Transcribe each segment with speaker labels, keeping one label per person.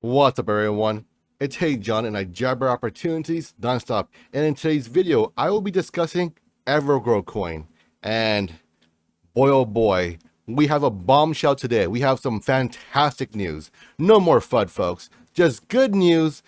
Speaker 1: What's up, everyone? It's Hey John, and I jabber opportunities nonstop. And in today's video, I will be discussing Evergrow coin. And boy, oh boy, we have a bombshell today. We have some fantastic news. No more FUD, folks. Just good news,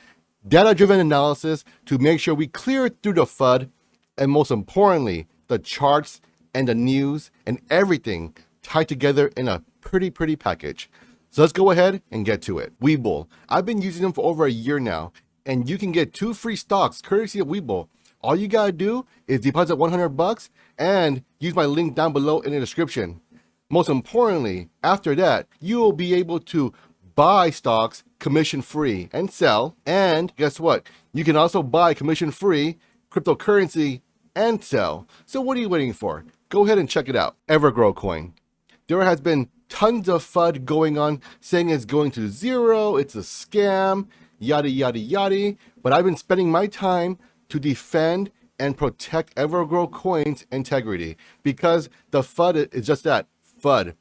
Speaker 1: data-driven analysis to make sure we clear through the FUD, and most importantly, the charts and the news and everything tied together in a pretty package. So let's go ahead and get to it. WEBULL. I've been using them for over a year now, and you can get 2 free stocks courtesy of WEBULL. All you gotta do is deposit $100 and use my link down below in the description. Most importantly, after that, you will be able to buy stocks commission free and sell. And guess what? You can also buy commission free cryptocurrency and sell. So what are you waiting for? Go ahead and check it out. Evergrow coin. There has been tons of FUD going on saying it's going to zero, it's a scam, yada yada. But I've been spending my time to defend and protect Evergrow coin's integrity, because the FUD is just that, FUD.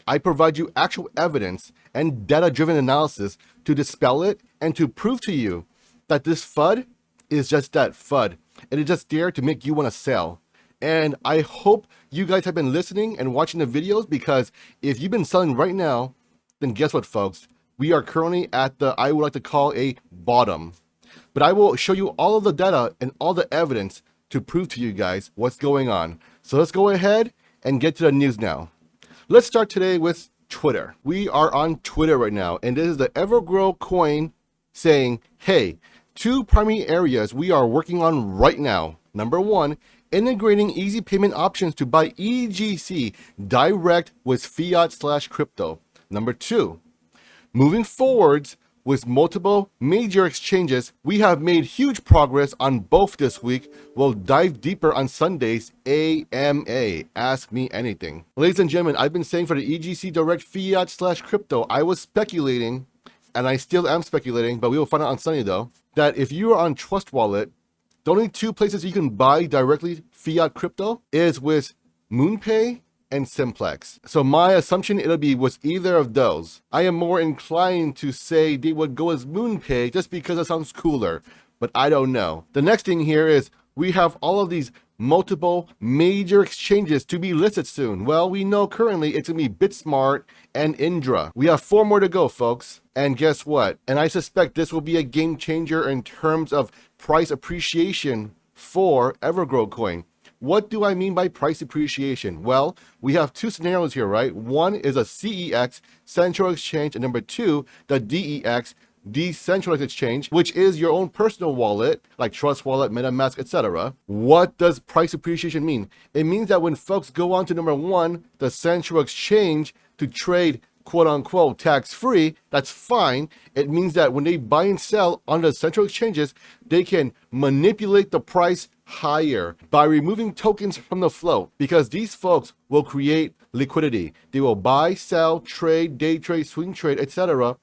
Speaker 1: I provide you actual evidence and data-driven analysis to dispel it and to prove to you that this FUD is just that, FUD. And it's just there to make you want to sell. And I hope you guys have been listening and watching the videos, because if you've been selling right now, then guess what, folks? We are currently at the, I would like to call a bottom. But I will show you all of the data and all the evidence to prove to you guys what's going on. So let's go ahead and get to the news now. Let's start today with Twitter. We are on Twitter right now, and this is the Evergrow coin saying, hey, 2 primary areas we are working on right now. Number 1, integrating easy payment options to buy EGC direct with fiat/crypto. Number 2, moving forwards with multiple major exchanges. We have made huge progress on both this week. We'll dive deeper on Sunday's AMA. Ask me anything. Ladies and gentlemen, I've been saying for the EGC direct fiat/crypto, I was speculating, and I still am speculating, but we will find out on Sunday though, that if you are on Trust Wallet, the only 2 places you can buy directly fiat crypto is with MoonPay and Simplex. So my assumption, it'll be with either of those. I am more inclined to say they would go as MoonPay just because it sounds cooler, but I don't know. The next thing here is we have all of these multiple major exchanges to be listed soon. Well, we know currently it's gonna be BitSmart and Indra. We have 4 more to go, folks. And guess what? And I suspect this will be a game changer in terms of price appreciation for Evergrow coin. What do I mean by price appreciation? Well, we have 2 scenarios here, right? One is a CEX, central exchange, and number 2, the DEX, decentralized exchange, which is your own personal wallet, like Trust Wallet, MetaMask, etc. What does price appreciation mean? It means that when folks go on to number 1, the central exchange, to trade quote unquote tax-free, that's fine. It means that when they buy and sell on the central exchanges, they can manipulate the price higher by removing tokens from the float, because these folks will create liquidity. They will buy, sell, trade, day trade, swing trade, etc.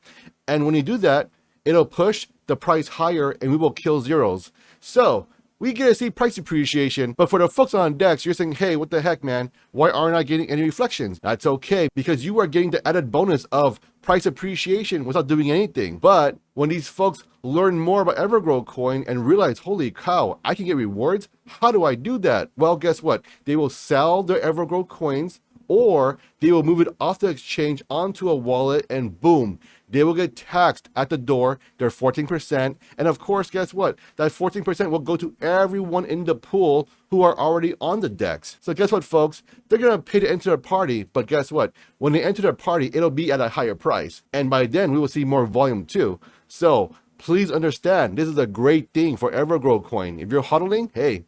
Speaker 1: And when you do that, it'll push the price higher and we will kill zeros. So we get to see price appreciation, but for the folks on DEX, you're saying, hey, what the heck, man? Why aren't I getting any reflections? That's okay, because you are getting the added bonus of price appreciation without doing anything. But when these folks learn more about Evergrow coin and realize, holy cow, I can get rewards, how do I do that? Well, guess what? They will sell their Evergrow coins, or they will move it off the exchange onto a wallet, and boom, they will get taxed at the door, their 14%. And of course, guess what? That 14% will go to everyone in the pool who are already on the DEX. So guess what, folks? They're gonna pay to enter their party, but guess what? When they enter their party, it'll be at a higher price. And by then, we will see more volume too. So please understand, this is a great thing for Evergrow coin. If you're hodling, hey,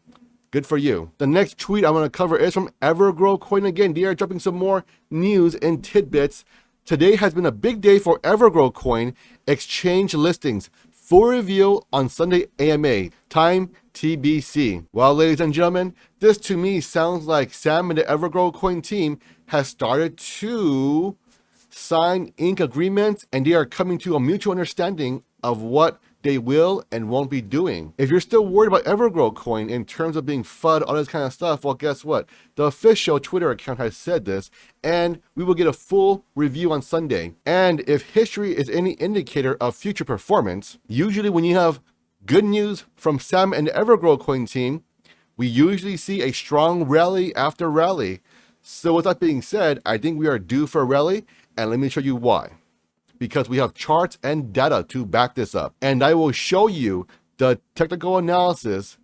Speaker 1: good for you. The next tweet I'm going to cover is from Evergrow coin again. They are dropping some more news and tidbits. Today has been a big day for Evergrow coin exchange listings. Full reveal on Sunday AMA. Time TBC. Well, ladies and gentlemen, this to me sounds like Sam and the Evergrow coin team has started to sign ink agreements, and they are coming to a mutual understanding of what they will and won't be doing. If you're still worried about Evergrow coin in terms of being FUD, all this kind of stuff, well, guess what? The official Twitter account has said this, and we will get a full review on Sunday. And if history is any indicator of future performance, usually when you have good news from Sam and the Evergrow coin team, we usually see a strong rally after rally. So with that being said, I think we are due for a rally, and let me show you why. Because we have charts and data to back this up. And I will show you the technical analysis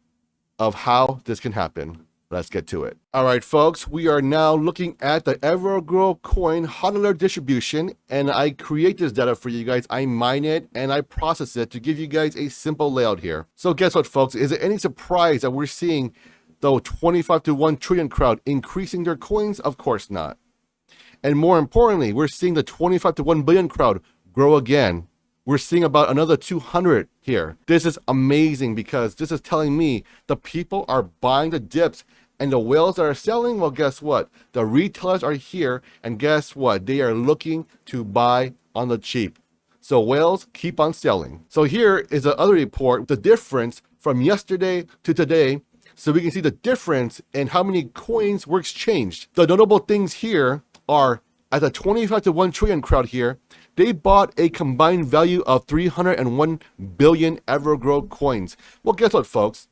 Speaker 1: of how this can happen. Let's get to it. All right, folks, we are now looking at the Evergrow coin hot alert distribution, and I create this data for you guys. I mine it and I process it to give you guys a simple layout here. So guess what, folks? Is it any surprise that we're seeing the 25 to 1 trillion crowd increasing their coins? Of course not. And more importantly, we're seeing the 25 to 1 billion crowd grow again. We're seeing about another 200 here. This is amazing because this is telling me the people are buying the dips, and the whales that are selling, well, guess what? The retailers are here, and guess what? They are looking to buy on the cheap. So whales keep on selling. So here is the other report, the difference from yesterday to today, so we can see the difference in how many coins were exchanged. The notable things here are at the 25 to 1 trillion crowd here, they bought a combined value of 301 billion Evergrow coins. Well, guess what, folks?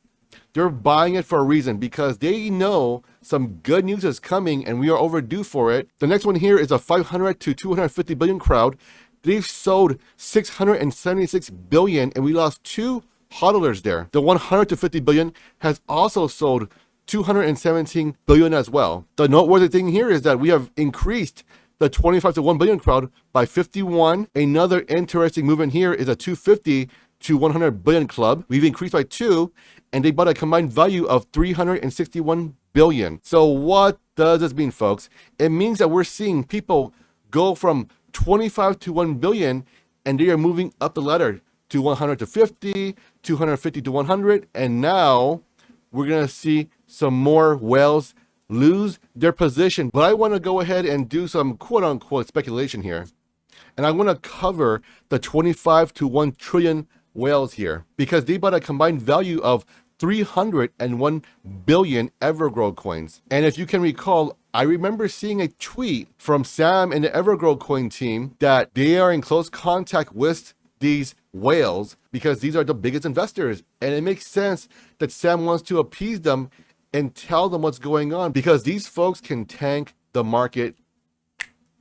Speaker 1: They're buying it for a reason, because they know some good news is coming and we are overdue for it. The next one here is a 500 to 250 billion crowd. They've sold 676 billion and we lost 2 hodlers there. The 100 to 50 billion has also sold 217 billion as well. The noteworthy thing here is that we have increased the 25 to 1 billion crowd by 51. Another interesting movement here is a 250 to 100 billion club. We've increased by 2, and they bought a combined value of 361 billion. So what does this mean, folks? It means that we're seeing people go from 25 to 1 billion, and they are moving up the ladder to 100 to 50, 250 to 100, and now we're gonna see some more whales lose their position. But I want to go ahead and do some quote-unquote speculation here, and I want to cover the 25 to 1 trillion whales here, because they bought a combined value of 301 billion Evergrow coins. And if you can recall, I remember seeing a tweet from Sam and the Evergrow coin team that they are in close contact with these whales because these are the biggest investors, and it makes sense that Sam wants to appease them and tell them what's going on, because these folks can tank the market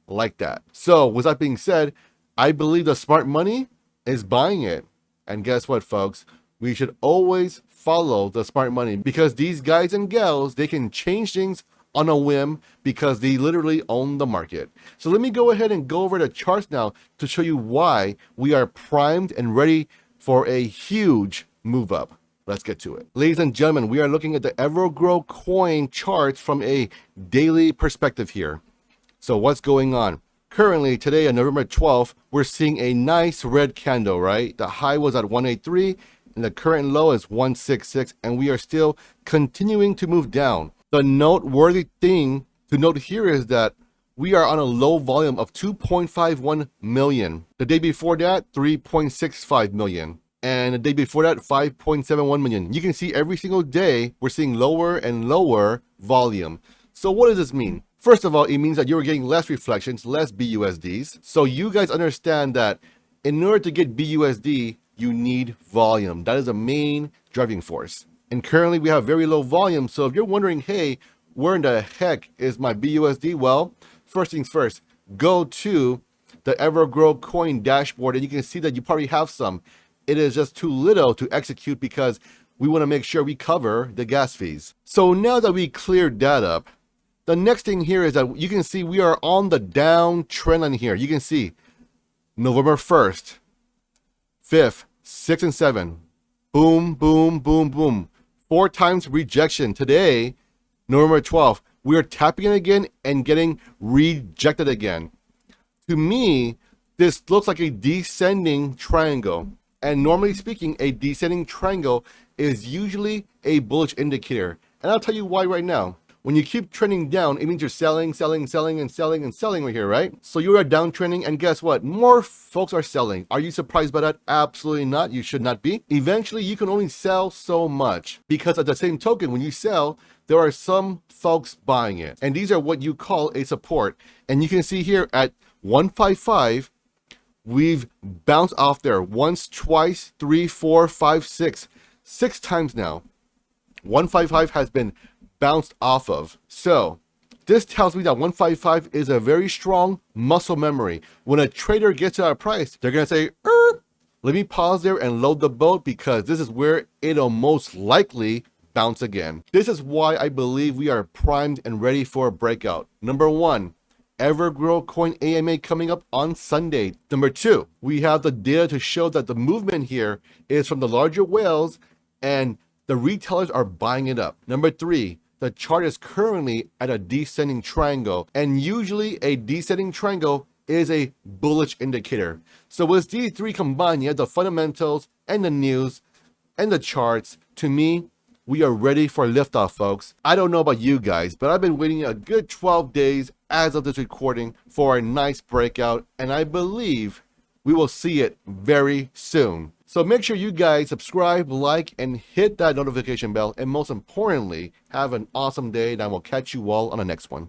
Speaker 1: like that. So with that being said, I believe the smart money is buying it. And guess what, folks? We should always follow the smart money, because these guys and gals, they can change things on a whim because they literally own the market. So let me go ahead and go over the charts now to show you why we are primed and ready for a huge move up. Let's get to it. Ladies and gentlemen, we are looking at the Evergrow coin charts from a daily perspective here. So what's going on? Currently, today on November 12th, we're seeing a nice red candle, right? The high was at 183 and the current low is 166, and we are still continuing to move down. The noteworthy thing to note here is that we are on a low volume of 2.51 million. The day before that, 3.65 million. And the day before that, 5.71 million. You can see every single day we're seeing lower and lower volume. So what does this mean? First of all, it means that you're getting less reflections, less BUSDs. So you guys understand that in order to get BUSD, you need volume. That is a main driving force. And currently we have very low volume. So if you're wondering, hey, where in the heck is my BUSD? Well, first things first, go to the Evergrow coin dashboard and you can see that you probably have some. It is just too little to execute because we want to make sure we cover the gas fees. So now that we cleared that up, the next thing here is that you can see we are on the down trend line here. You can see November 1st, 5th, 6th, and 7th. Boom, boom, boom, boom. 4 times rejection. Today, November 12th, we are tapping it again and getting rejected again. To me, this looks like a descending triangle. And normally speaking, a descending triangle is usually a bullish indicator. And I'll tell you why right now. When you keep trending down, it means you're selling, selling, selling, and selling, and selling right here, right? So you are downtrending, and guess what? More folks are selling. Are you surprised by that? Absolutely not. You should not be. Eventually, you can only sell so much, because at the same token, when you sell, there are some folks buying it. And these are what you call a support. And you can see here at 155, we've bounced off there once, twice, 3, 4, 5, 6. 6 times now. 155 has been bounced off of. So this tells me that 155 is a very strong muscle memory. When a trader gets to that price, they're going to say, let me pause there and load the boat, because this is where it'll most likely bounce again. This is why I believe we are primed and ready for a breakout. Number 1, Evergrow coin AMA coming up on Sunday. Number 2, we have the data to show that the movement here is from the larger whales and the retailers are buying it up. Number 3, the chart is currently at a descending triangle, and usually a descending triangle is a bullish indicator. So with these 3 combined, you have the fundamentals and the news and the charts. To me, we are ready for liftoff, folks. I don't know about you guys, but I've been waiting a good 12 days as of this recording for a nice breakout, and I believe we will see it very soon. So make sure you guys subscribe, like, and hit that notification bell. And most importantly, have an awesome day, and I will catch you all on the next one.